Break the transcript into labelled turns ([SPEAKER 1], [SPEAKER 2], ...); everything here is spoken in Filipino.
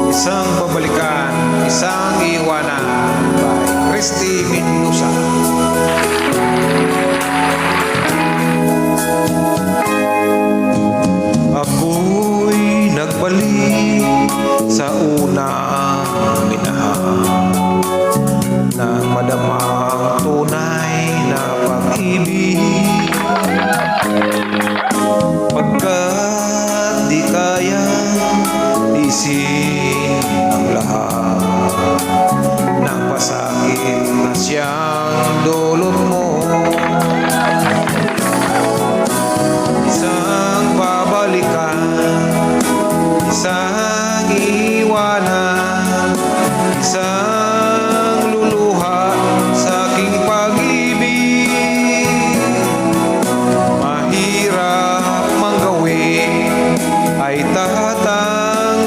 [SPEAKER 1] Isang babalikan, isang iwanan by Christy Mendoza. Ako'y nagbalik sa unang minahal, nang madama ang tunay na pag-ibig. Pagkat di kaya isin ang lahat ng pasakit na siyang dulot mo. Isang babalikan, isang iwanan